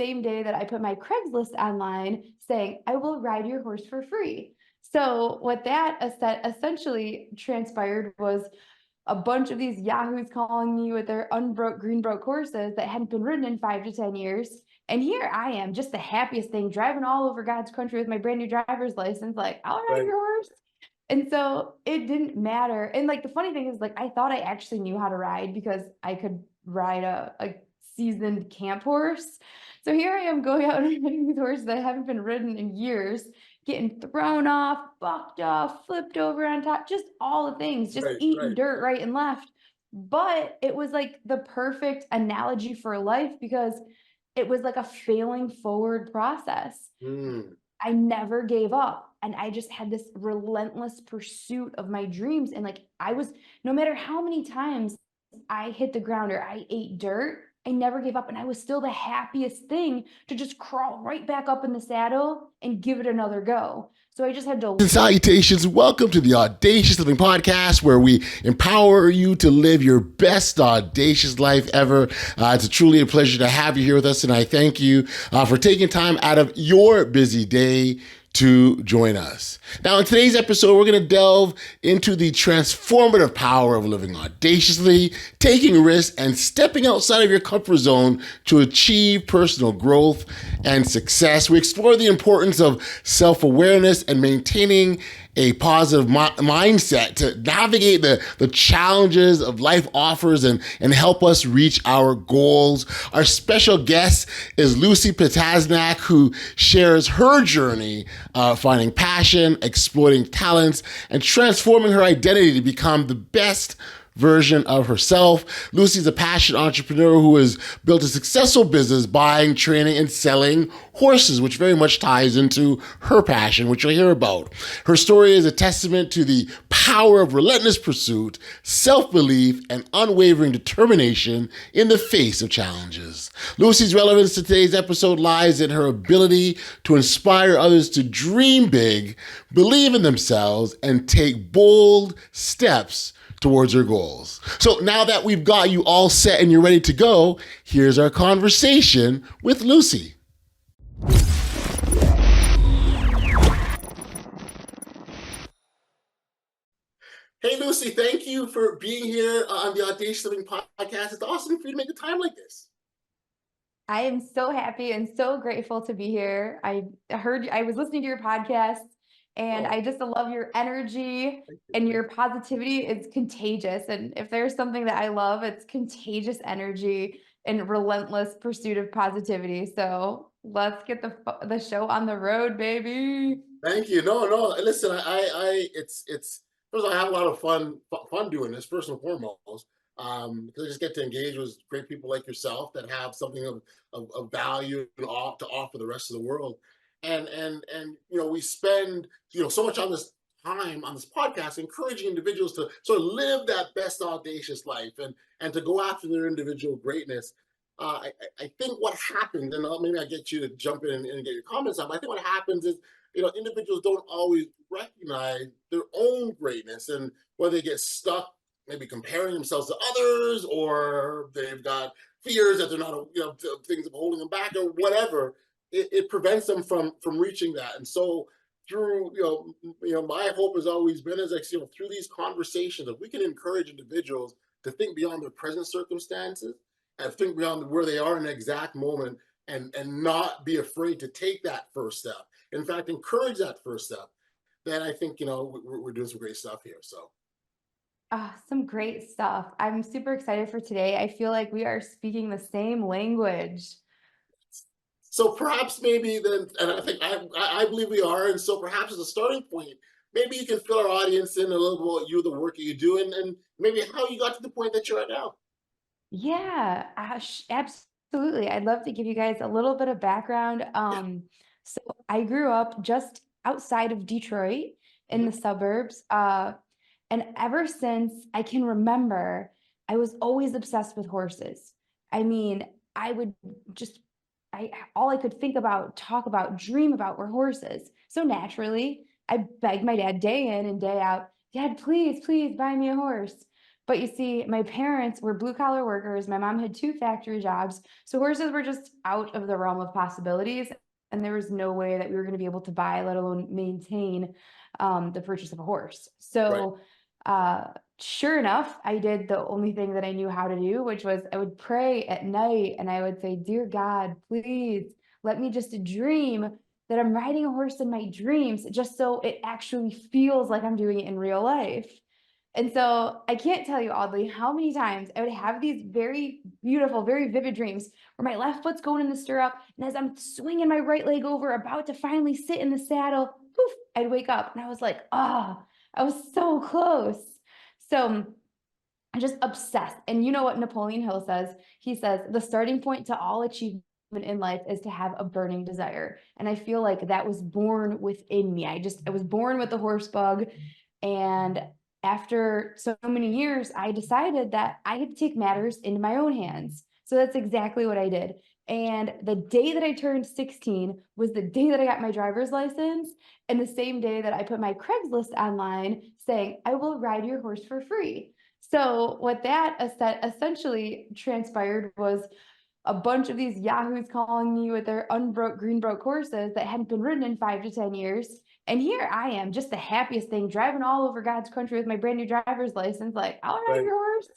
same day that I put my Craigslist online saying, I will ride your horse for free. So what that essentially transpired was a bunch of these yahoos calling me with their green broke horses that hadn't been ridden in 5 to 10 years. And here I am, just the happiest thing, driving all over God's country with my brand new driver's license, like, I'll ride Right. your horse. And so it didn't matter. And like the funny thing is, like, I thought I actually knew how to ride because I could ride a seasoned camp horse. So here I am going out and riding these horses that haven't been ridden in years, getting thrown off, bucked off, flipped over on top, just all the things, just Right. eating Right. dirt right and left. But it was like the perfect analogy for life because it was like a failing forward process. Mm. I never gave up. And I just had this relentless pursuit of my dreams. And like, no matter how many times I hit the ground or I ate dirt, I never gave up. And I was still the happiest thing to just crawl right back up in the saddle and give it another go. So I just had to. Salutations. Welcome to the Audacious Living Podcast, where we empower you to live your best audacious life ever. It's truly a pleasure to have you here with us, and I thank you for taking time out of your busy day to join us. Now, in today's episode, we're going to delve into the transformative power of living audaciously, taking risks, and stepping outside of your comfort zone to achieve personal growth and success. We explore the importance of self-awareness and maintaining a positive mindset to navigate the challenges of life offers and help us reach our goals. Our special guest is Lucie Ptasznik, who shares her journey finding passion, exploiting talents, and transforming her identity to become the best version of herself. Lucie's a passionate entrepreneur who has built a successful business buying, training, and selling horses, which very much ties into her passion, which you'll hear about. Her story is a testament to the power of relentless pursuit, self-belief, and unwavering determination in the face of challenges. Lucie's relevance to today's episode lies in her ability to inspire others to dream big, believe in themselves, and take bold steps towards your goals. So now that we've got you all set and you're ready to go, here's our conversation with Lucie. Hey, Lucie, thank you for being here on the Audacious Living Podcast. It's awesome for you to make a time like this. I am so happy and so grateful to be here. I was listening to your podcast and I just love your energy and your positivity. It's contagious. And if there's something that I love, it's contagious energy and relentless pursuit of positivity. So let's get the show on the road, baby. Thank you. No. Listen, it's first of all, I have a lot of fun doing this, first and foremost. Because I just get to engage with great people like yourself that have something of value to offer the rest of the world. And we spend so much on this time on this podcast encouraging individuals to sort of live that best audacious life and to go after their individual greatness. I think what happens, and maybe I get you to jump in and get your comments on, but I think what happens is individuals don't always recognize their own greatness, and whether they get stuck maybe comparing themselves to others, or they've got fears that they're not, things are holding them back or whatever, it prevents them from reaching that. And so through, my hope has always been is like, through these conversations, if we can encourage individuals to think beyond their present circumstances and think beyond where they are in the exact moment and not be afraid to take that first step. In fact, encourage that first step. Then I think, we're doing some great stuff here. So. Some great stuff. I'm super excited for today. I feel like we are speaking the same language. So perhaps maybe then, and I think I believe we are, and so perhaps as a starting point, maybe you can fill our audience in a little bit about you, the work that you do, and maybe how you got to the point that you're at now. Yeah, absolutely. I'd love to give you guys a little bit of background. Yeah. So I grew up just outside of Detroit in the Mm-hmm. suburbs. And ever since I can remember, I was always obsessed with horses. I mean, I would just, all I could think about, talk about, dream about were horses. So naturally, I begged my dad day in and day out, Dad, please, please buy me a horse. But you see, my parents were blue collar workers. My mom had 2 factory jobs. So horses were just out of the realm of possibilities. And there was no way that we were going to be able to buy, let alone maintain the purchase of a horse. Right. So sure enough, I did the only thing that I knew how to do, which was I would pray at night and I would say, "Dear God, please let me just dream that I'm riding a horse in my dreams, just so it actually feels like I'm doing it in real life." And so I can't tell you, Audley, how many times I would have these very beautiful, very vivid dreams where my left foot's going in the stirrup, and as I'm swinging my right leg over, about to finally sit in the saddle, poof, I'd wake up and I was like, "Oh, I was so close." So I'm just obsessed. And you know what Napoleon Hill says? He says, "The starting point to all achievement in life is to have a burning desire." And I feel like that was born within me. I was born with the horse bug. And after so many years, I decided that I had to take matters into my own hands. So that's exactly what I did. And the day that I turned 16 was the day that I got my driver's license, and the same day that I put my Craigslist online saying, "I will ride your horse for free." So what that essentially transpired was a bunch of these yahoos calling me with their unbroke greenbroke horses that hadn't been ridden in 5 to 10 years. And here I am, just the happiest thing, driving all over God's country with my brand new driver's license, like, "I'll ride Right. your horse."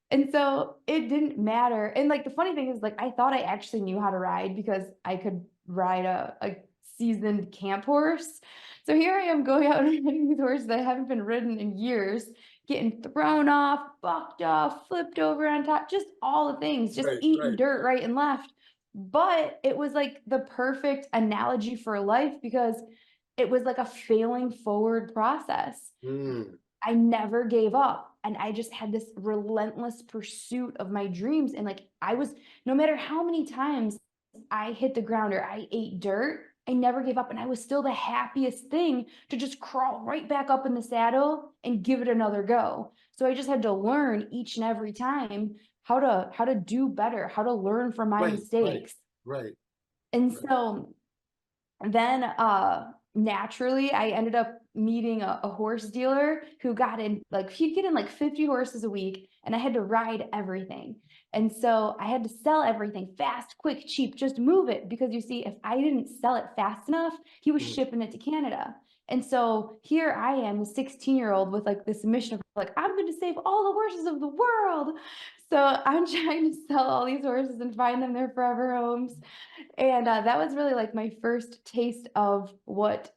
And so it didn't matter. And like the funny thing is, like, I thought I actually knew how to ride because I could ride a seasoned camp horse. So here I am going out and riding these horses that haven't been ridden in years, getting thrown off, bucked off, flipped over on top, just all the things, just Right. eating Right. dirt right and left. But it was like the perfect analogy for life because it was like a failing forward process. Mm. I never gave up. And I just had this relentless pursuit of my dreams. And like, no matter how many times I hit the ground or I ate dirt, I never gave up. And I was still the happiest thing to just crawl right back up in the saddle and give it another go. So I just had to learn each and every time how to do better, how to learn from my Right. Right. mistakes. Right. And Right. so then naturally I ended up meeting a horse dealer who got in, like, he'd get in like 50 horses a week, and I had to ride everything. And so I had to sell everything fast, quick, cheap, just move it, because you see, if I didn't sell it fast enough, he was Mm. shipping it to Canada. And so here I am, a 16-year-old with like this mission of like, I'm going to save all the horses of the world. So I'm trying to sell all these horses and find them their forever homes. And that was really like my first taste of what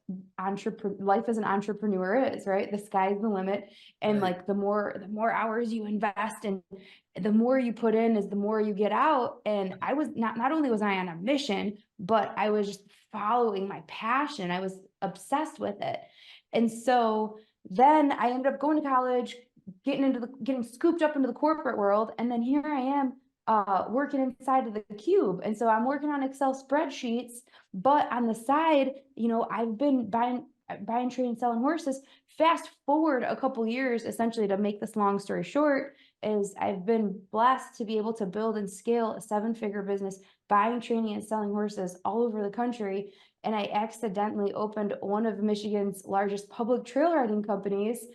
life as an entrepreneur is, right? The sky's the limit. And Right. like the more hours you invest and the more you put in is the more you get out. And I was not only was I on a mission, but I was just following my passion. I was obsessed with it. And so then I ended up going to college, getting scooped up into the corporate world. And then here I am working inside of the cube. And so I'm working on Excel spreadsheets, but on the side, I've been buying, trading, selling horses. Fast forward a couple years, essentially, to make this long story short, is I've been blessed to be able to build and scale a 7-figure business, buying, training, and selling horses all over the country. And I accidentally opened one of Michigan's largest public trail riding companies,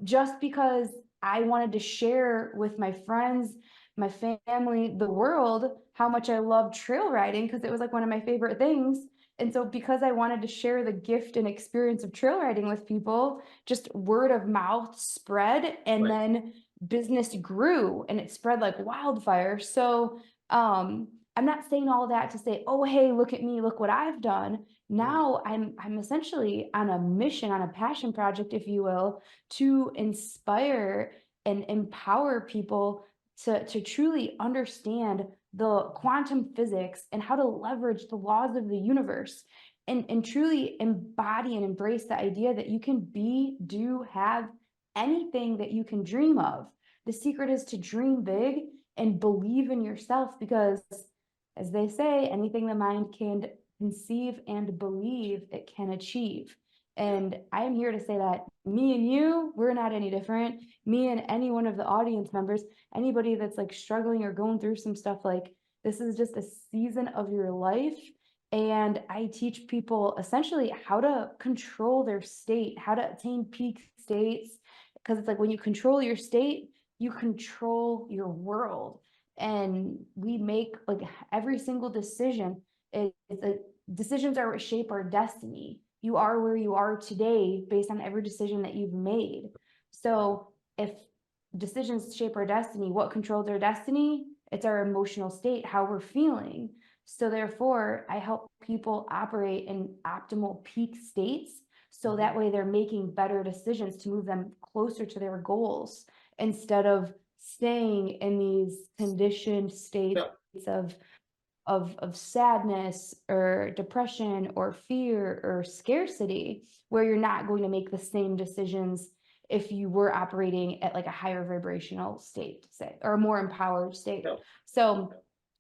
just because I wanted to share with my friends, my family, the world, how much I loved trail riding, because it was like one of my favorite things. And so because I wanted to share the gift and experience of trail riding with people, just word of mouth spread, and Right. then business grew and it spread like wildfire. So I'm not saying all that to say, "Oh, hey, look at me, look what I've done." Mm. Now I'm essentially on a mission, on a passion project, if you will, to inspire and empower people to truly understand the quantum physics and how to leverage the laws of the universe, and truly embody and embrace the idea that you can be, do, have anything that you can dream of. The secret is to dream big and believe in yourself, because, as they say, anything the mind can conceive and believe, it can achieve. And I am here to say that me and you, we're not any different. Me and any one of the audience members, anybody that's like struggling or going through some stuff, like, this is just a season of your life. And I teach people essentially how to control their state, how to attain peak states. Because it's like, when you control your state, you control your world. And we make like every single decision is decisions are what shape our destiny. You are where you are today based on every decision that you've made. So if decisions shape our destiny, what controls our destiny? It's our emotional state, how we're feeling. So therefore, I help people operate in optimal peak states, so that way they're making better decisions to move them closer to their goals, instead of staying in these conditioned states of sadness or depression or fear or scarcity, where you're not going to make the same decisions if you were operating at like a higher vibrational state, say, or a more empowered state. So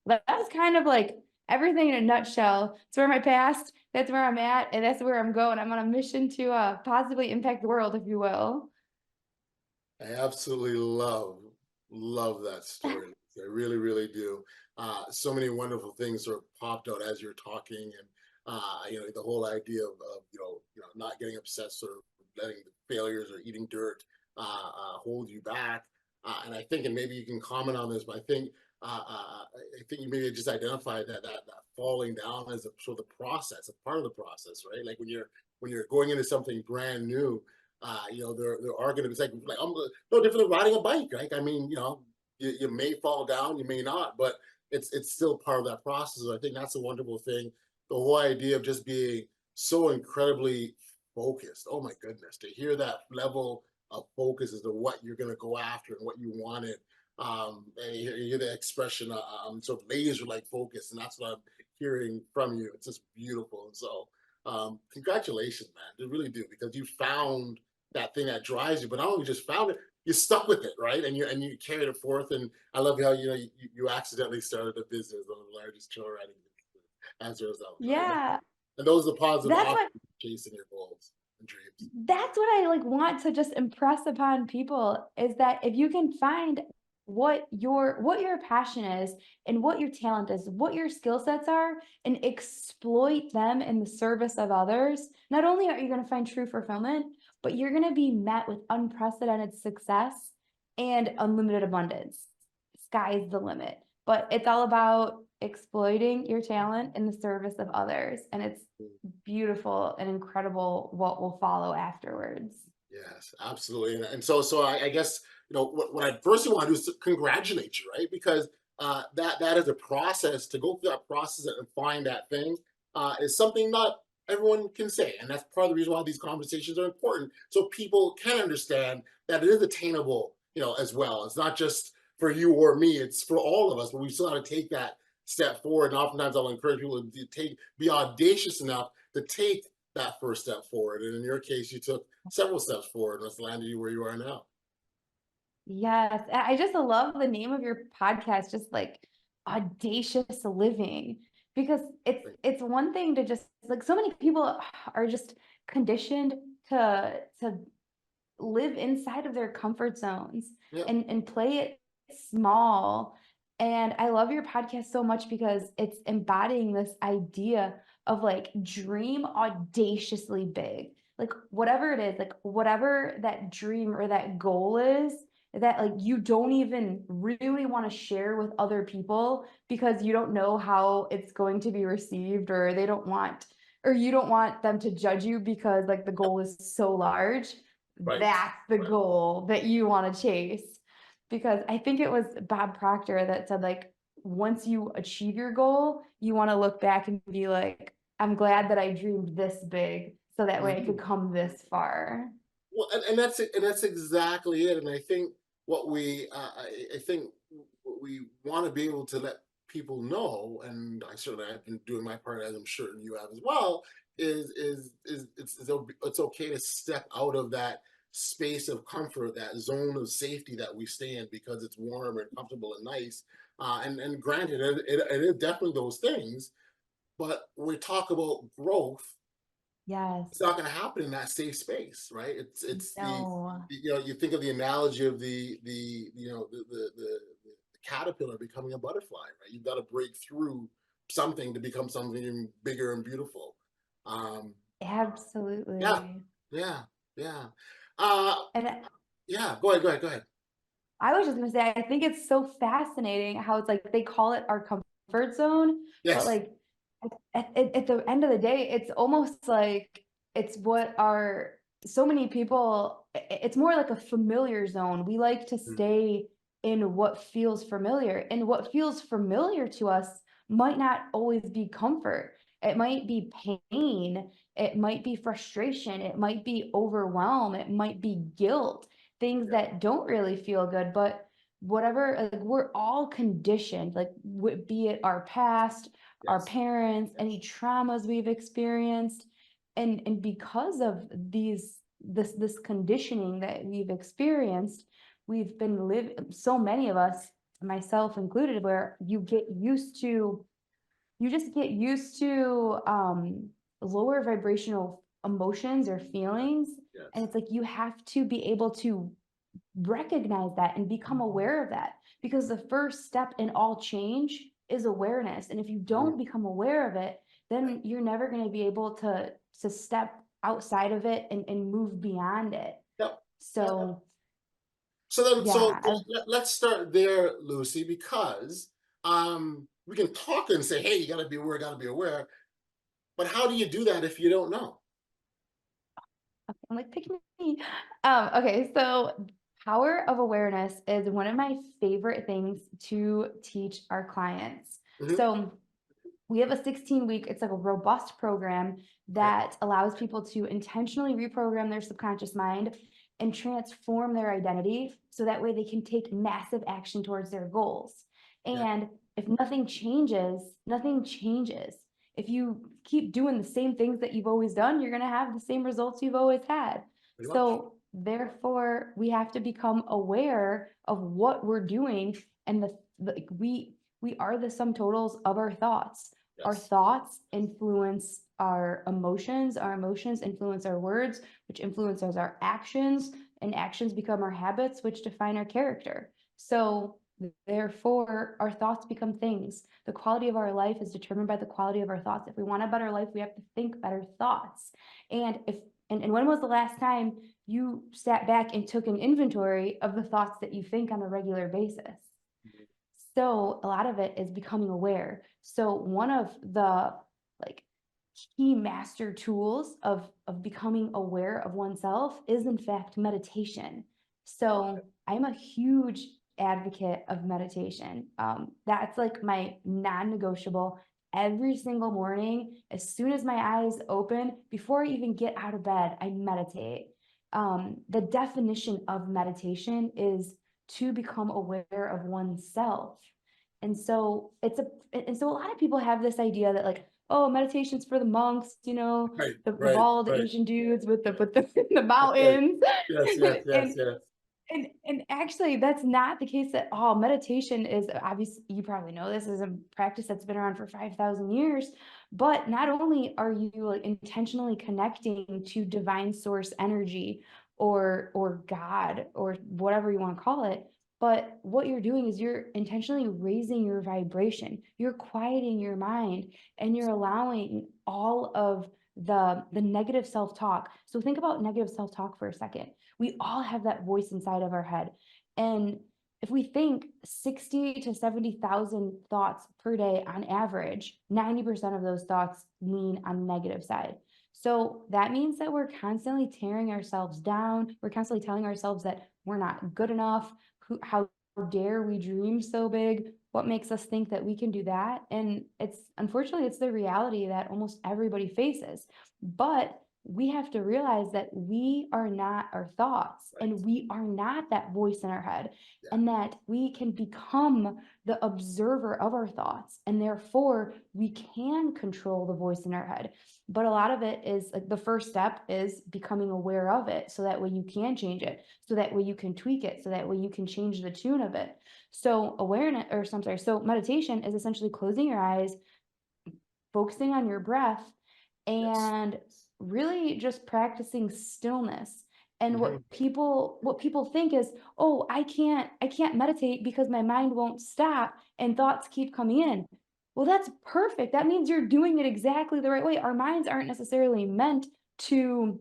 that's kind of like everything in a nutshell. It's where my past, that's where I'm at, and that's where I'm going. I'm on a mission to positively impact the world, if you will. I absolutely love that story. I really, really do. So many wonderful things sort of popped out as you're talking, and the whole idea of not getting obsessed or letting the failures or eating dirt hold you back. And I think, and maybe you can comment on this, but I think you maybe just identified that falling down as a sort of the process, a part of the process, right? Like when you're going into something brand new, there are going to be like no different than riding a bike, right? I mean, you may fall down, you may not, but it's still part of that process. I think that's a wonderful thing. The whole idea of just being so incredibly focused. Oh my goodness, to hear that level of focus as to what you're going to go after and what you wanted. And you hear the expression, sort of laser like focus, and that's what I'm hearing from you. It's just beautiful. And so, congratulations, man. I really do, because you found that thing that drives you, but not only just found it, you stuck with it, right? And you carried it forth. And I love how you accidentally started a business, one of the largest trail riding as a result, right? Yeah, And those are the positive that's outcomes what of chasing your goals and dreams. that's what I like want to just impress upon people, is that if you can find what your passion is and what your talent is, what your skill sets are, and exploit them in the service of others, not only are you going to find true fulfillment, but you're going to be met with unprecedented success and unlimited abundance. Sky's the limit. But it's all about exploiting your talent in the service of others, and it's beautiful and incredible what will follow afterwards. Yes, absolutely. And so I guess, what I first want to do is to congratulate you, right? Because that is a process. To go through that process and find that thing is something not everyone can say. And that's part of the reason why these conversations are important. So people can understand that it is attainable, as well. It's not just for you or me, it's for all of us, but we still have to take that step forward. And oftentimes I'll encourage people to be audacious enough to take that first step forward. And in your case, you took several steps forward, and that's landed you where you are now. Yes, I just love the name of your podcast, just like audacious living, because it's one thing to just like, so many people are just conditioned to live inside of their comfort zones Yeah. and play it small. And I love your podcast so much because it's embodying this idea of like dream audaciously big. Like whatever it is, like whatever that dream or that goal is, that like you don't even really want to share with other people because you don't know how it's going to be received, or they don't want, or you don't want them to judge you because like the goal is so large. Right. That's the goal that you want to chase. Because I think it was Bob Proctor that said, like, once you achieve your goal, you want to look back and be like, I'm glad that I dreamed this big so that way I could Mhm. come this far. Well, and that's it, and that's exactly it. And I think I think what we want to be able to let people know, and I certainly have been doing my part, as I'm sure you have as well, is it's okay to step out of that space of comfort, that zone of safety that we stay in, because it's warm and comfortable and nice. And granted, it is definitely those things, but when we talk about growth, it's Yes. not going to happen in that safe space, right? It's No. you think of the analogy of the caterpillar becoming a butterfly, right? You've got to break through something to become something bigger and beautiful. Um, yeah, Absolutely. yeah, yeah. Uh, And yeah. Go ahead. Go ahead. Go ahead. I was just gonna say, I think it's so fascinating how it's like they call it our comfort zone, but Yes. like at the end of the day, it's almost like it's what our so many people, it's more like a familiar zone. We like to Mm. stay in what feels familiar, and what feels familiar to us might not always be comfort. It might be pain, it might be frustration, it might be overwhelm, it might be guilt, things Yeah. that don't really feel good. But whatever, like we're all conditioned, like be it our past, our Yes. parents, Yes. any traumas we've experienced, and because of this conditioning that we've experienced, we've been living, so many of us, myself included, where you just get used to lower vibrational emotions or feelings. And Yes. it's like you have to be able to recognize that and become aware of that, because the first step in all change is awareness. And if you Mhm. don't become aware of it, then you're never going to be able to step outside of it and move beyond it. Yep. Yep. So So then, yeah, let's start there, Lucie, because we can talk and say, "Hey, you got to be aware, got to be aware." But how do you do that if you don't know? I'm like, pick me. Okay, so power of awareness is one of my favorite things to teach our clients. Hmm. So we have a 16-week, it's like a robust program Okay. that allows people to intentionally reprogram their subconscious mind and transform their identity so that way they can take massive action towards their goals. Okay. And if nothing changes, nothing changes. If you keep doing the same things that you've always done, you're going to have the same results you've always had. Pretty much. So therefore, we have to become aware of what we're doing, and we are the sum totals of our thoughts. Our Yes. thoughts influence our emotions influence our words, which influences our actions, and actions become our habits, which define our character. So therefore, our thoughts become things. The quality of our life is determined by the quality of our thoughts. If we want a better life, we have to think better thoughts. And if and when was the last time you sat back and took an inventory of the thoughts that you think on a regular basis? So a lot of it is becoming aware. So one of the like key master tools of becoming aware of oneself is in fact meditation. So I'm a huge advocate of meditation. That's like my non-negotiable. Every single morning, as soon as my eyes open, before I even get out of bed, I meditate. The definition of meditation is to become aware of oneself. And so a lot of people have this idea that like, oh, meditation's for the monks, Right. the Right. bald Right. Asian dudes with the Right. mountains. Yes. Yes. Yes. and Yes. and actually that's not the case at all. Meditation is obviously, you probably know this, is a practice that's been around for 5,000 years. But not only are you like intentionally connecting to divine source energy or God or whatever you want to call it, but what you're doing is you're intentionally raising your vibration. You're quieting your mind, and you're allowing all of the negative self-talk. So think about negative self-talk for a second. We all have that voice inside of our head. And if we think 60 to 70,000 thoughts per day on average, 90% of those thoughts lean on the negative side. So that means that we're constantly tearing ourselves down. We're constantly telling ourselves that we're not good enough. How dare we dream so big? What makes us think that we can do that? And it's unfortunately, it's the reality that almost everybody faces. But we have to realize that we are not our thoughts, Right. and we are not that voice in our head, Yeah. and that we can become the observer of our thoughts, and therefore we can control the voice in our head. But a lot of it is like the first step is becoming aware of it, so that way you can change it, so that way you can tweak it, so that way you can change the tune of it. So awareness, or I'm sorry, so meditation is essentially closing your eyes, focusing on your breath, Yes. and really just practicing stillness. And Hmm. what people think is, oh, I can't meditate because my mind won't stop and thoughts keep coming in. Well, that's perfect. That means you're doing it exactly the right way. Our minds aren't necessarily meant to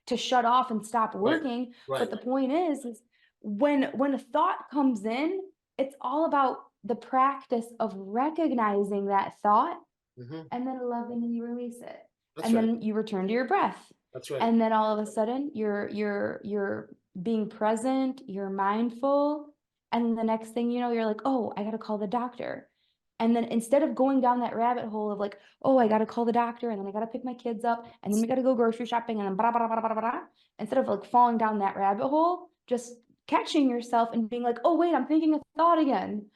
to shut off and stop Right. working, but Right. the point is when a thought comes in, it's all about the practice of recognizing that thought Hmm. and then lovingly release it. That's And right. then you return to your breath. That's right. And then all of a sudden you're being present, you're mindful, and the next thing you know, you're like, oh, I gotta call the doctor. And then instead of going down that rabbit hole of like, oh, I gotta call the doctor, and then I gotta pick my kids up, and then we gotta go grocery shopping, and then blah blah blah blah blah blah. Instead of like falling down that rabbit hole, just catching yourself and being like, oh wait, I'm thinking a thought again.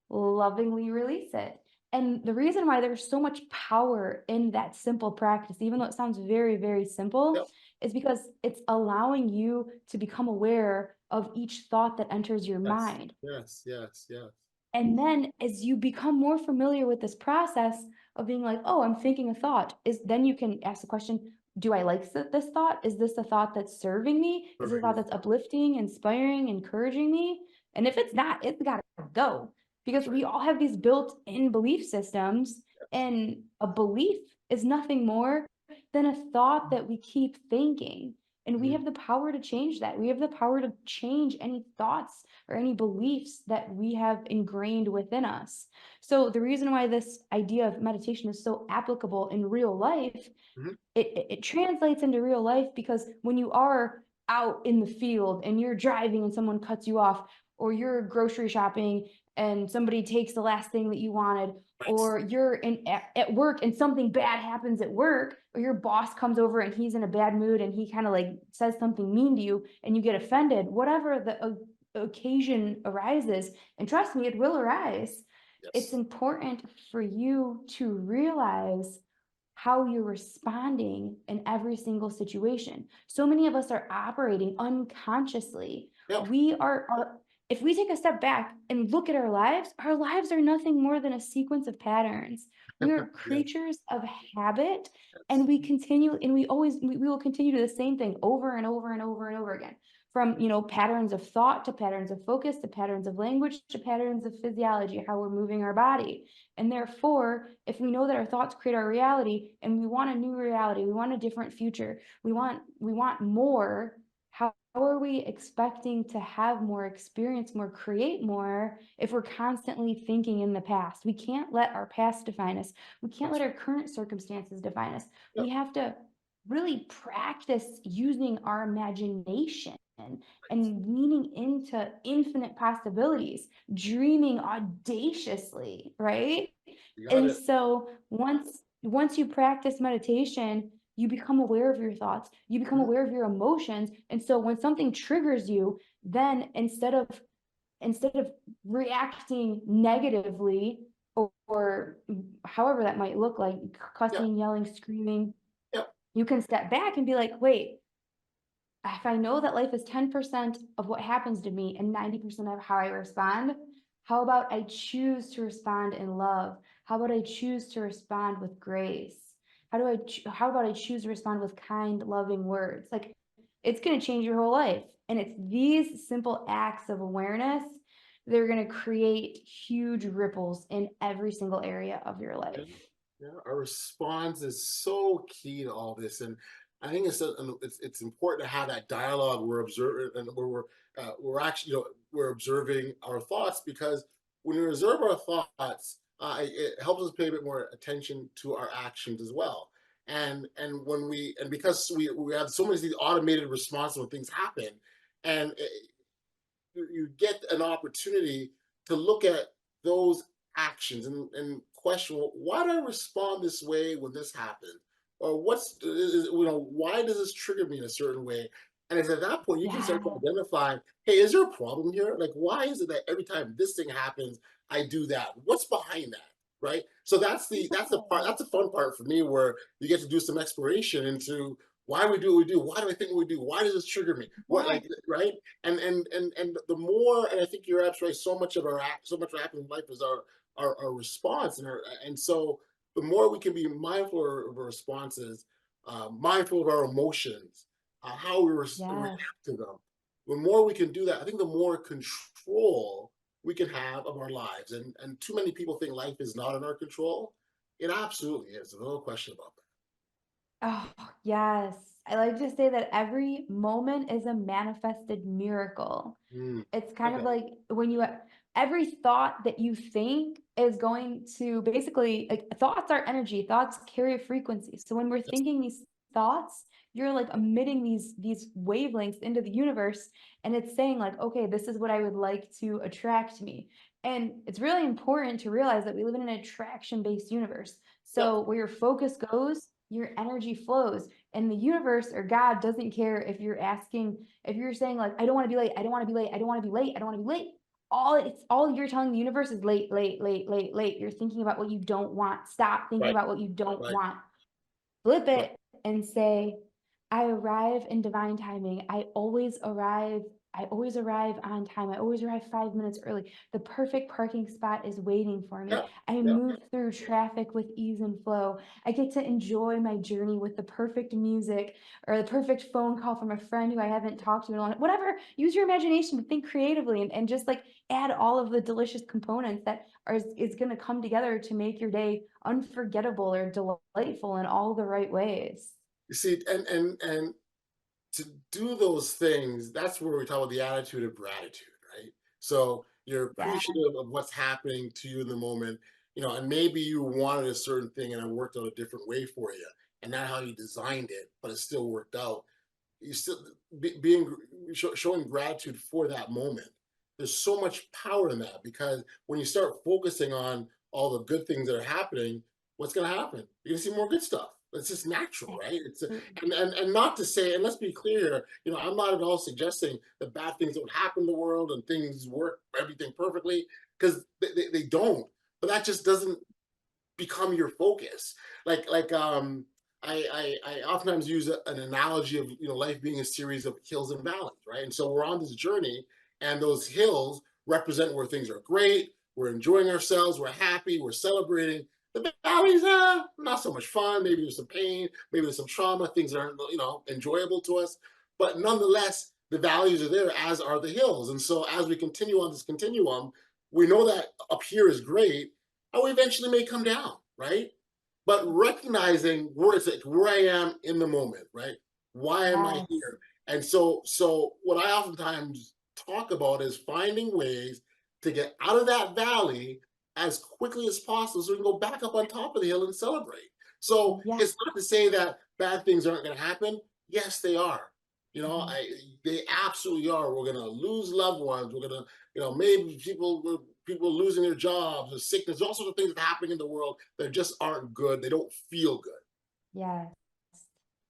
Lovingly release it. And the reason why there's so much power in that simple practice, even though it sounds very, very simple, Yep. is because it's allowing you to become aware of each thought that enters your Yes. mind. Yes. Yes. Yes. And then as you become more familiar with this process of being like, oh, I'm thinking a thought, is then you can ask the question, do I like this thought? Is this a thought that's serving me? Is it a thought Perfect. that's uplifting, inspiring, encouraging me? And if it's not, it's got to go, That's because right. we all have these built-in belief systems, Yes. and a belief is nothing more than a thought that we keep thinking. And we Mhm. have the power to change that. We have the power to change any thoughts or any beliefs that we have ingrained within us. So the reason why this idea of meditation is so applicable in real life, Mhm. it translates into real life, because when you are out in the field and you're driving and someone cuts you off, or you're grocery shopping and somebody takes the last thing that you wanted, Right. or you're at work and something bad happens at work, or your boss comes over and he's in a bad mood and he kind of like says something mean to you and you get offended, whatever the occasion arises, and trust me, it will arise, it's Yes. important for you to realize how you're responding in every single situation. So many of us are operating unconsciously. Yep. We are if we take a step back and look at our lives are nothing more than a sequence of patterns. We are Yes. creatures of habit, Yes. and we will continue to do the same thing over and over and over and over again. From, patterns of thought to patterns of focus to patterns of language to patterns of physiology, how we're moving our body. And therefore, if we know that our thoughts create our reality and we want a new reality, we want a different future, we want more, how are we expecting to have more, experience more, create more, if we're constantly thinking in the past? We can't let our past define us. We can't That's let right. our current circumstances define us. Yep. We have to really practice using our imagination and leaning into infinite possibilities, dreaming audaciously, right? You got And it. so once you practice meditation, you become aware of your thoughts, you become Mhm. aware of your emotions. And so when something triggers you, then instead of reacting negatively, or however that might look like, Yep. cussing, yelling, screaming, Yep. you can step back and be like, wait, if I know that life is 10% of what happens to me and 90% of how I respond, how about I choose to respond in love? How about I choose to respond with grace? How about I choose to respond with kind, loving words? Like, it's going to change your whole life. And it's these simple acts of awareness that are going to create huge ripples in every single area of your Yeah. life. Yeah. Our response is so key to all this, and I think it's important to have that dialogue. We're observing, and we're actually, we're observing our thoughts, because when we observe our thoughts, it helps us pay a bit more attention to our actions as well. And because we have so many of these automated responses when things happen, and you get an opportunity to look at those actions and question, well, why do I respond this way when this happens? Or why does this trigger me in a certain way? And it's at that point you can start to Yeah. identify, hey, is there a problem here? Like, why is it that every time this thing happens, I do that? What's behind that? Right. So that's the fun part for me, where you get to do some exploration into why we do what we do. Why do I think what we do? Why does this trigger me? What, Yeah. like, right? And the more, and I think you're absolutely right, so much what happens in life is our response, and so the more we can be mindful of our responses, mindful of our emotions, how we react Yes. to them, the more we can do that, I think the more control we can have of our lives. And too many people think life is not in our control. It absolutely is, no question about that. Oh, yes. I like to say that every moment is a manifested miracle. Mm, It's kind of okay. like when you every thought that you think is going to basically, like, thoughts are energy, thoughts carry a frequency. So when we're Yes. thinking these thoughts, you're like emitting these wavelengths into the universe, and it's saying like, okay, this is what I would like to attract me. And it's really important to realize that we live in an attraction based universe. Yep. So where your focus goes, your energy flows. And the universe or God doesn't care if you're asking, if you're saying like, I don't want to be late, I don't want to be late, I don't want to be late, I don't want to be late. All you're telling the universe is late, late, late, late, late. You're thinking about what you don't want. Stop thinking Right. about what you don't Right. want. Flip Right. it and say, I arrive in divine timing. I always arrive on time. I always arrive 5 minutes early. The perfect parking spot is waiting for me. Yep. I Yep. move through traffic with ease and flow. I get to enjoy my journey with the perfect music or the perfect phone call from a friend who I haven't talked to in a long time. Whatever, use your imagination, but think creatively and just like add all of the delicious components that is going to come together to make your day unforgettable or delightful in all the right ways. You see, and to do those things, that's where we talk about the attitude of gratitude, right? So you're Yeah. appreciative of what's happening to you in the moment, and maybe you wanted a certain thing and it worked out a different way for you, and not how you designed it, but it still worked out. You still being showing gratitude for that moment. There's so much power in that because when you start focusing on all the good things that are happening, what's going to happen? You're going to see more good stuff. It's just natural, right? It's and not to say, and let's be clear, I'm not at all suggesting that bad things don't happen in the world and things work everything perfectly because they don't. But that just doesn't become your focus. I oftentimes use an analogy of life being a series of hills and valleys, right? And so we're on this journey, and those hills represent where things are great, we're enjoying ourselves, we're happy, we're celebrating. The valleys, not so much fun. Maybe there's some pain, maybe there's some trauma. Things aren't enjoyable to us, but nonetheless, the valleys are there, as are the hills. And so as we continue on this continuum, we know that up here is great, we eventually may come down, right? But recognizing where it's like where I am in the moment, right? Why am I Yes. here? And so what I oftentimes talk about is finding ways to get out of that valley as quickly as possible so we can go back up on top of the hill and celebrate. So Yeah. it's not to say that bad things aren't going to happen. Yes, they are. Mhm. They absolutely are. We're going to lose loved ones. We're going to, maybe people losing their jobs or sickness, all sorts of things that are happening in the world that just aren't good. They don't feel good. Yes.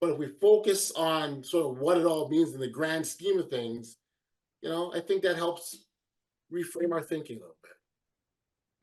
But if we focus on sort of what it all means in the grand scheme of things, I think that helps reframe our thinking a little bit.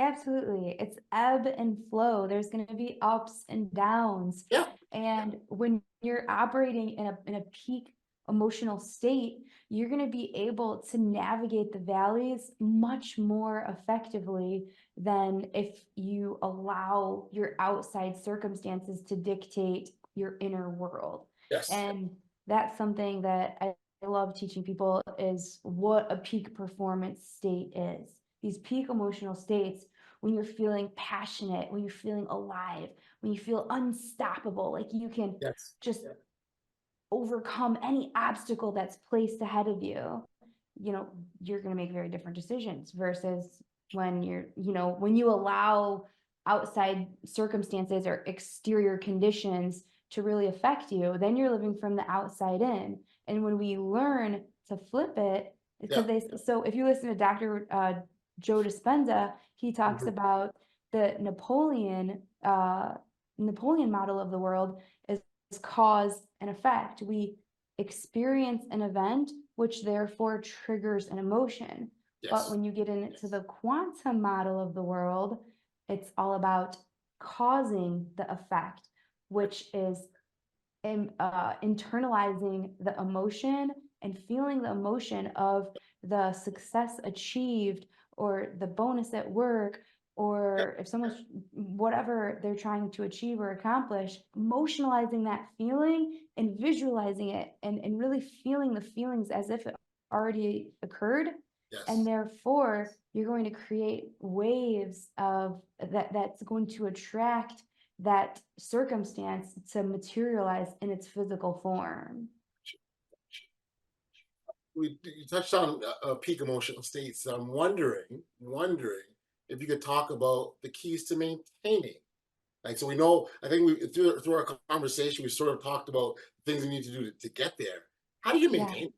Absolutely. It's ebb and flow. There's going to be ups and downs. Yeah. And when you're operating in a peak emotional state, you're going to be able to navigate the valleys much more effectively than if you allow your outside circumstances to dictate your inner world. Yes. And that's something that I love teaching people is what a peak performance state is. These peak emotional states when you're feeling passionate, when you're feeling alive, when you feel unstoppable, like you can Yes. just overcome any obstacle that's placed ahead of you, you're going to make very different decisions versus when when you allow outside circumstances or exterior conditions to really affect you, then you're living from the outside in. And when we learn to flip it, Yeah. because so if you listen to Dr. Joe Dispenza, he talks Mhm. about the Napoleon model of the world is cause and effect. We experience an event, which therefore triggers an emotion. But Yes. when you get into the quantum model of the world, it's all about causing the effect, which is internalizing the emotion and feeling the emotion of the success achieved or the bonus at work Yeah. or if someone's whatever they're trying to achieve or accomplish, emotionalizing that feeling and visualizing it and really feeling the feelings as if it already occurred. And Yes. therefore, you're going to create waves of that's going to attract that circumstance to materialize in its physical form. You touched on peak emotional states. So I'm wondering if you could talk about the keys to maintaining. Like, so we know, I think we through our conversation, we sort of talked about things we need to do to get there. How do you Yeah. maintain?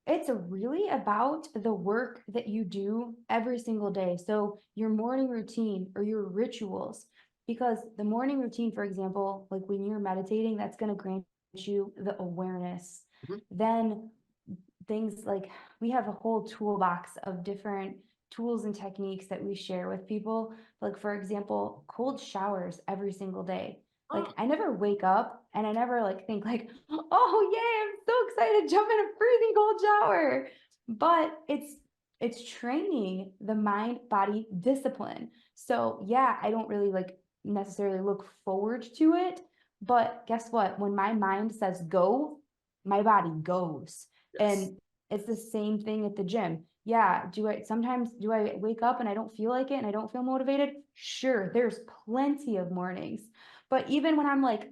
It's really about the work that you do every single day. So your morning routine or your rituals, because the morning routine, for example, like when you're meditating, that's going to grant you the awareness. Mhm. Then things like we have a whole toolbox of different tools and techniques that we share with people. Like, for example, cold showers every single day. Like, I never wake up and I never like think like, oh yay, I'm so excited to jump in a freezing cold shower. But it's training the mind body discipline. So yeah, I don't really like necessarily look forward to it, but guess what? When my mind says go, my body goes. Yes. And it's the same thing at the gym. Yeah, sometimes do I wake up and I don't feel like it and I don't feel motivated? Sure, there's plenty of mornings. But even when I'm like,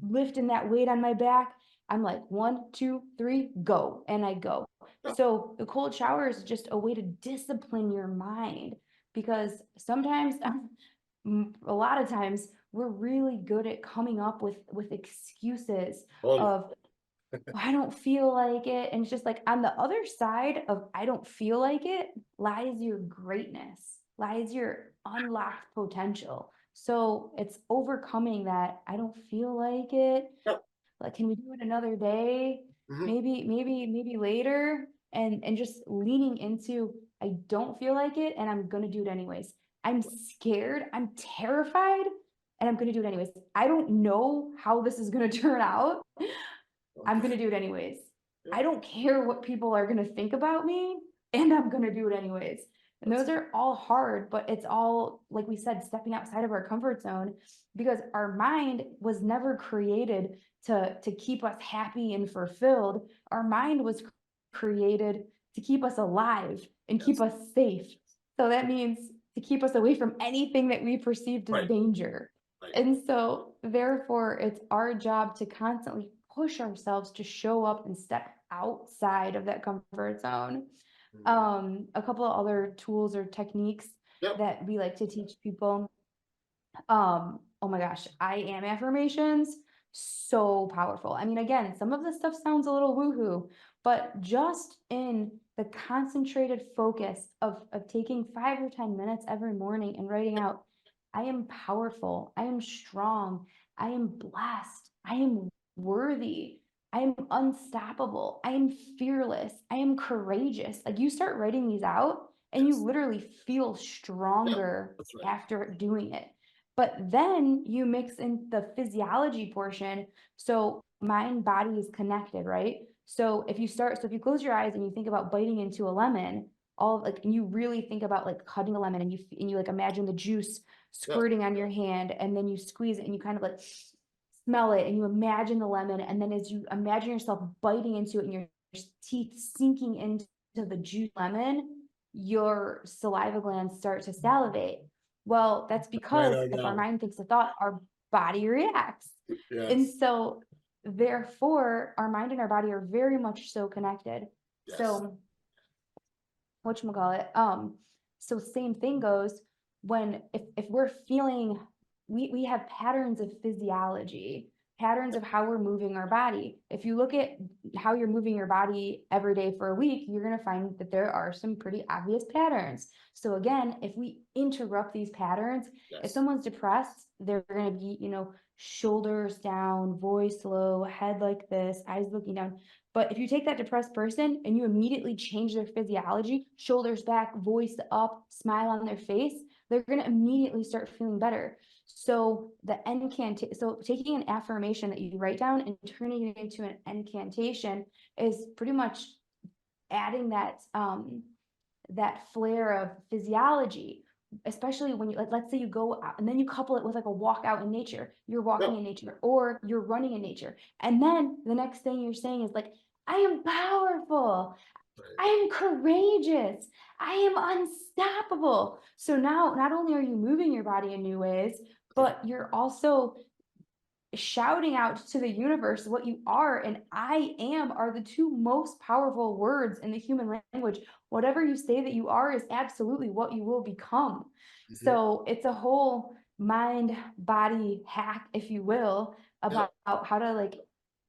lifting that weight on my back, I'm like 1, 2, 3, go, and I go. So the cold shower is just a way to discipline your mind, because sometimes a lot of times we're really good at coming up with excuses of I don't feel like it. And it's just like on the other side of I don't feel like it lies your greatness, lies your unlocked potential. So it's overcoming that I don't feel like it. Yep. Like, can we do it another day? Mhm. Maybe later. And just leaning into I don't feel like it and I'm gonna do it anyways. I'm scared, I'm terrified, and I'm gonna do it anyways. I don't know how this is gonna turn out. I'm gonna do it anyways. I don't care what people are gonna think about me, and I'm gonna do it anyways. And those are all hard, but it's all, like we said, stepping outside of our comfort zone, because our mind was never created to keep us happy and fulfilled. Our mind was created to keep us alive and keep us safe. So that means to keep us away from anything that we perceived as Right. danger. Right. And so therefore it's our job to constantly push ourselves to show up and step outside of that comfort zone. A couple of other tools or techniques Yep. that we like to teach people. Oh my gosh, I am affirmations, so powerful. I mean, again, some of this stuff sounds a little woohoo, but just in the concentrated focus of taking 5 or 10 minutes every morning and writing out, I am powerful, I am strong, I am blessed, I am worthy, I am unstoppable, I am fearless, I am courageous. Like, you start writing these out and you literally feel stronger after doing it. But then you mix in the physiology portion. So mind body is connected, right? So if you close your eyes and you think about biting into a lemon, and you really think about like cutting a lemon, and you like imagine the juice squirting on your hand, and then you squeeze it and you kind of like smell it and you imagine the lemon, and then as you imagine yourself biting into it and your teeth sinking into the juice lemon, your saliva glands start to salivate. Well, that's because if our mind thinks a thought, our body reacts. Yes. And so therefore our mind and our body are very much so connected. Yes. So whatchamacallit, so same thing goes when if we're feeling, we have patterns of physiology, patterns of how we're moving our body. If you look at how you're moving your body every day for a week, you're going to find that there are some pretty obvious patterns. So again, if we interrupt these patterns, if someone's depressed, they're going to be, shoulders down, voice low, head like this, eyes looking down. But if you take that depressed person and you immediately change their physiology, shoulders back, voice up, smile on their face, they're going to immediately start feeling better. So so taking an affirmation that you write down and turning it into an incantation is pretty much adding that flair of physiology, especially when let's say you go out and then you couple it with like a walk out in nature. You're walking in nature or you're running in nature. And then the next thing you're saying is like, I am powerful. I am courageous. I am unstoppable. So now not only are you moving your body in new ways, but you're also shouting out to the universe what you are and I am are the two most powerful words in the human language. Whatever you say that you are is absolutely what you will become. Mhm. So it's a whole mind body hack, if you will, Yep. about how to like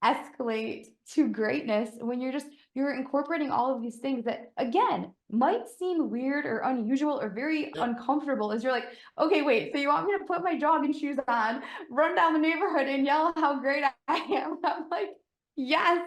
escalate to greatness when you're incorporating all of these things that again might seem weird or unusual or very Yep. uncomfortable as you're like, okay, wait, so you want me to put my jogging shoes on, run down the neighborhood and yell how great I am? I'm like, yes,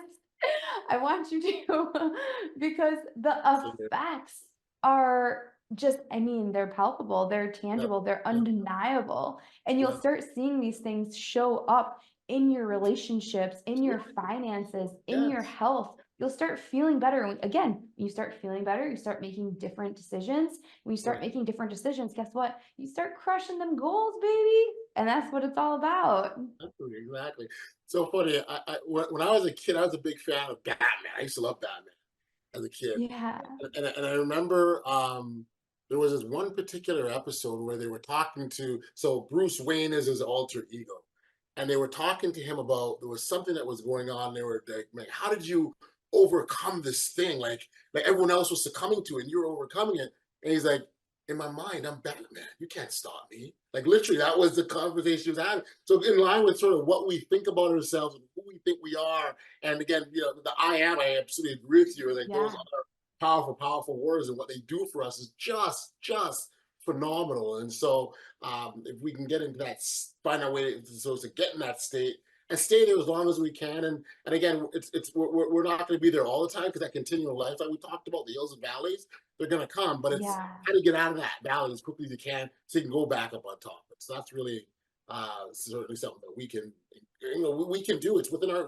I want you to, because the Same here. effects are just, I mean, they're palpable, they're Yep. tangible, they're Yep. undeniable. And you'll Yep. start seeing these things show up in your relationships, in your finances, in your Yes. health. You'll start feeling better. And again, when you start feeling better, you start making different decisions. When you start Right. making different decisions, guess what? You start crushing them goals, baby. And that's what it's all about. Absolutely. Exactly. So funny. When I was a kid, I was a big fan of Batman. I used to love Batman as a kid. Yeah. And I remember there was this one particular episode where they were talking to, so Bruce Wayne is his alter ego. And they were talking to him about, there was something that was going on. They were like, how did you overcome this thing? Like everyone else was succumbing to it and you were overcoming it. And he's like, in my mind, I'm Batman. You can't stop me. Like literally, that was the conversation he was having. So in line with sort of what we think about ourselves and who we think we are. And again, the I am, I absolutely agree with you. Like those Yeah. powerful, powerful words and what they do for us is just phenomenal. And so if we can get into that, find our way to get in that state and stay there as long as we can. And again, we're not going to be there all the time because that continual life that we talked about, the hills and valleys, they're going to come. But it's Yeah. how to get out of that valley as quickly as you can so you can go back up on top. So that's really certainly something that we can, we can do. It's within our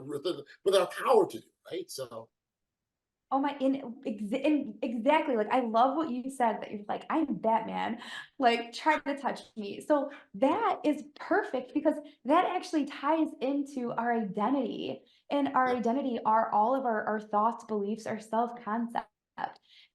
power to do, right? So Oh my, in exactly. Like, I love what you said that you're like, I'm Batman, like, try to touch me. So that is perfect because that actually ties into our identity. And our yeah, identity are all of our thoughts, beliefs, our self-concept.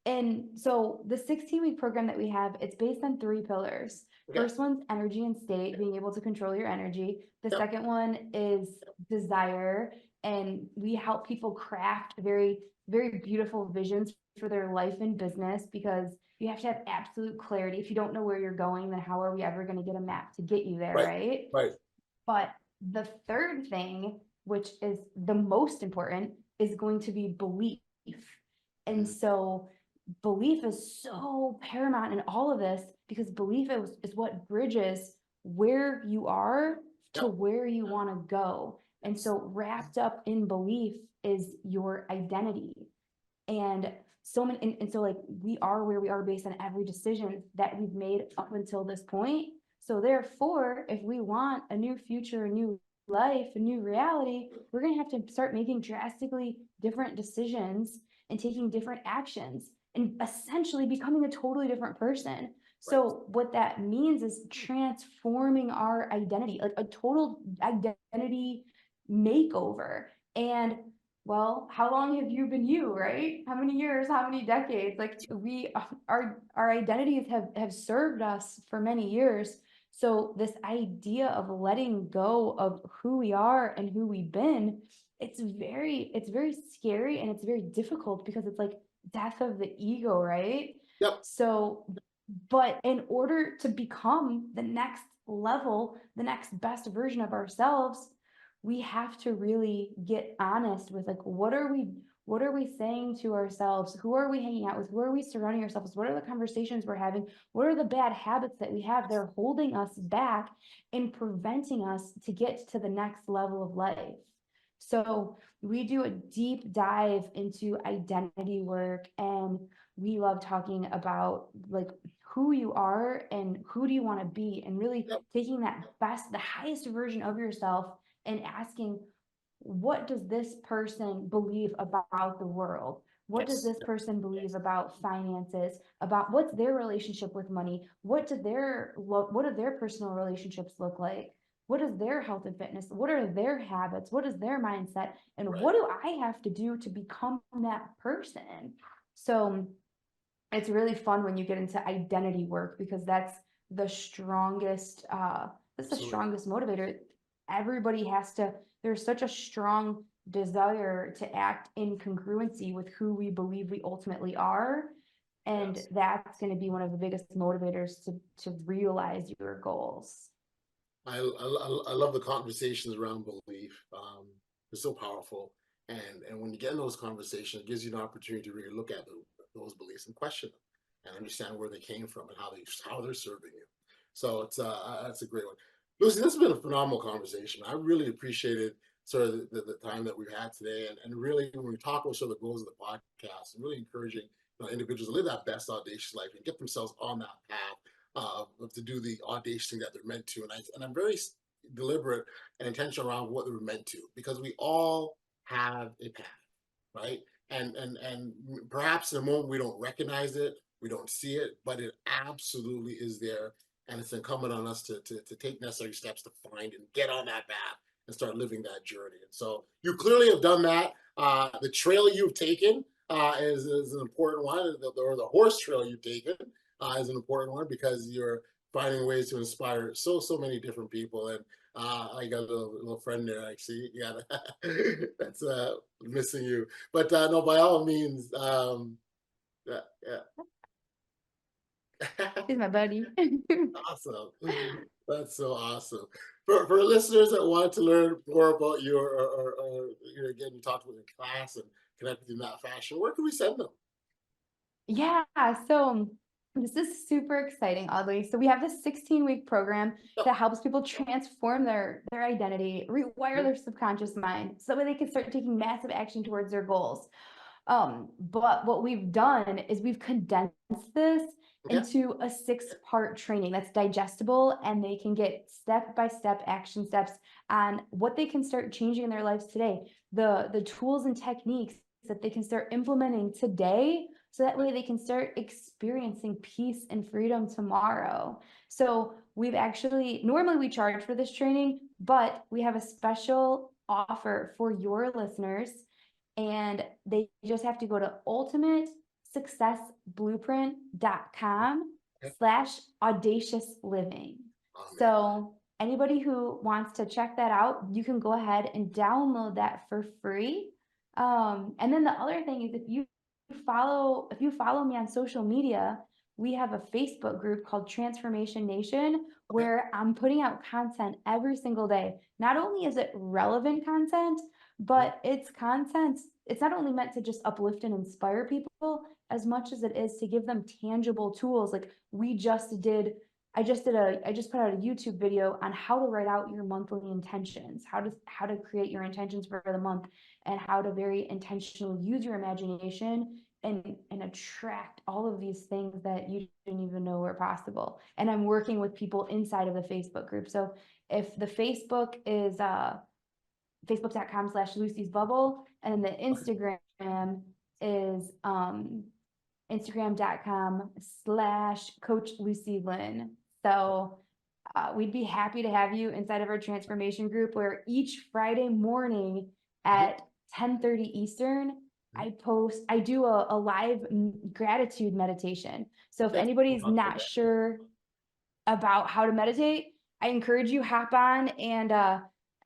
And so the 16-week program that we have, it's based on three pillars. okay, First one's energy and state, being able to control your energy. The yep, second one is desire, and we help people craft very very beautiful visions for their life and business because you have to have absolute clarity. If you don't know where you're going, then how are we ever going to get a map to get you there, right, right? right, But the third thing, which is the most important, is going to be belief. And mm, so belief is so paramount in all of this because belief is what bridges where you are to yep, where you want to go. And yes, so wrapped up in belief is your identity. And so many, and so like we are where we are based on every decision that we've made up until this point. So therefore, if we want a new future, a new life, a new reality, we're going to have to start making drastically different decisions and taking different actions and essentially becoming a totally different person. right, So what that means is transforming our identity, like a total identity makeover. And well, how long have you been you, right? How many years, how many decades? Like we our identities have served us for many years. So this idea of letting go of who we are and who we've been, it's very scary and it's very difficult because it's like death of the ego, right? yep, So, but in order to become the next level, the next best version of ourselves, we have to really get honest with like what are we saying to ourselves, who are we hanging out with, who are we surrounding ourselves with, what are the conversations we're having, what are the bad habits that we have that are holding us back and preventing us to get to the next level of life. So we do a deep dive into identity work and we love talking about like who you are and who do you want to be and really yep, taking that best the highest version of yourself and asking, what does this person believe about the world? What does yes, this yep, person believe about finances? About what's their relationship with money? What do their personal relationships look like? What is their health and fitness? What are their habits? What is their mindset? And right, what do I have to do to become that person? So it's really fun when you get into identity work because that's the strongest That's the strongest motivator. Everybody has to, there's such a strong desire to act in congruency with who we believe we ultimately are. And that's going to be one of the biggest motivators to realize your goals. I love the conversations around belief. They're so powerful. And when you get in those conversations, it gives you an opportunity to really look at those beliefs and question them and understand where they came from and how they're serving you. So that's a great one. Lucie, this has been a phenomenal conversation. I really appreciated sort of the time that we've had today, and really when we talk about sort of the goals of the podcast, and really encouraging individuals to live that best audacious life and get themselves on that path to do the audacious thing that they're meant to. And I'm very deliberate and intentional around what they're meant to, because we all have a path, right? And perhaps in a moment we don't recognize it, we don't see it, but it absolutely is there. And it's incumbent on us to take necessary steps to find and get on that path and start living that journey. And so you clearly have done that. The trail you've taken is an important one, or the horse trail you've taken is an important one, because you're finding ways to inspire so many different people. And I got a little friend there, actually. Yeah, that's missing you. But no, by all means, yeah. He's my buddy. Awesome. That's so awesome. For listeners that want to learn more about you, or again, you talked about your class and connect with you in that fashion, where can we send them? Yeah, so this is super exciting, Audley. So we have this 16-week program that helps people transform their identity, rewire their subconscious mind, so that they can start taking massive action towards their goals. But what we've done is we've condensed this into a 6-part training that's digestible, and they can get step-by-step action steps on what they can start changing in their lives today, the tools and techniques that they can start implementing today, so that way they can start experiencing peace and freedom tomorrow. So we've actually, normally we charge for this training, but we have a special offer for your listeners, and they just have to go to ultimatesuccessblueprint.com/audacious-living. So anybody who wants to check that out, you can go ahead and download that for free. And then the other thing is, if you follow me on social media, we have a Facebook group called Transformation Nation, where I'm putting out content every single day. Not only is it relevant content, but it's content, it's not only meant to just uplift and inspire people as much as it is to give them tangible tools. Like I just put out a YouTube video on how to write out your monthly intentions, how to create your intentions for the month, and how to very intentionally use your imagination and attract all of these things that you didn't even know were possible. And I'm working with people inside of the Facebook group. So if the Facebook is facebook.com/Lucie's Bubble, and then the Instagram is instagram.com/Coach Lucie Lynn. So we'd be happy to have you inside of our transformation group, where each Friday morning at 10:30 Eastern, I do a live gratitude meditation. So if anybody's not sure about how to meditate, I encourage you, hop on, and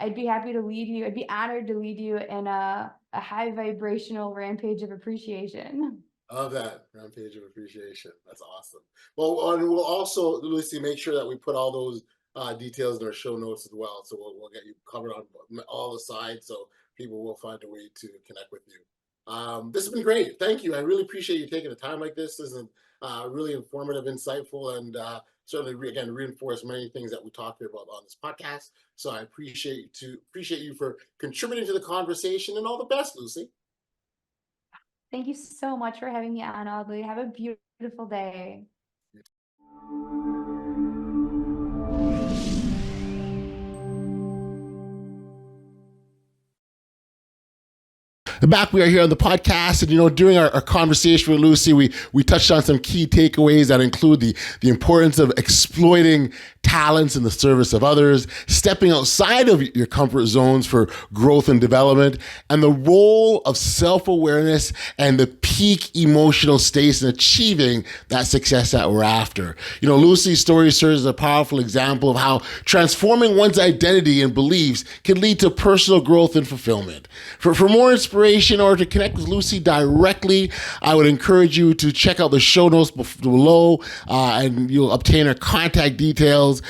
I'd be happy to lead you. I'd be honored to lead you in a high vibrational rampage of appreciation. I love that rampage of appreciation. That's awesome. Well, and we'll also, Lucie, make sure that we put all those details in our show notes as well. So we'll get you covered on all the sides, so people will find a way to connect with you. This has been great. Thank you. I really appreciate you taking the time like this. This is really informative, insightful, and certainly, again, reinforce many things that we talked about on this podcast. So I appreciate you for contributing to the conversation, and all the best, Lucie. Thank you so much for having me on, Audley. Have a beautiful day. Back we are here on the podcast, and during our conversation with Lucie, we touched on some key takeaways that include the importance of exploiting talents in the service of others, stepping outside of your comfort zones for growth and development, and the role of self-awareness and the peak emotional states in achieving that success that we're after. Lucie's story serves as a powerful example of how transforming one's identity and beliefs can lead to personal growth and fulfillment. For more inspiration or to connect with Lucie directly, I would encourage you to check out the show notes below, and you'll obtain her contact details.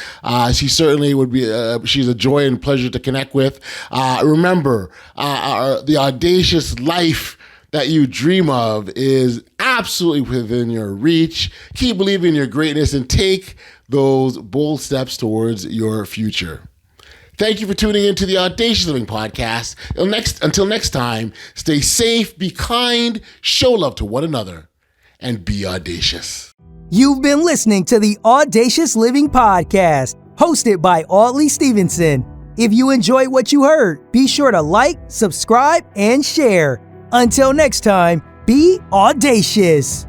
She certainly would be, she's a joy and pleasure to connect with. Remember, the audacious life that you dream of is absolutely within your reach. Keep believing in your greatness and take those bold steps towards your future. Thank you for tuning into the Audacious Living Podcast. Until next time, stay safe, be kind, show love to one another, and be audacious. You've been listening to the Audacious Living Podcast, hosted by Audley Stevenson. If you enjoyed what you heard, be sure to like, subscribe, and share. Until next time, be audacious.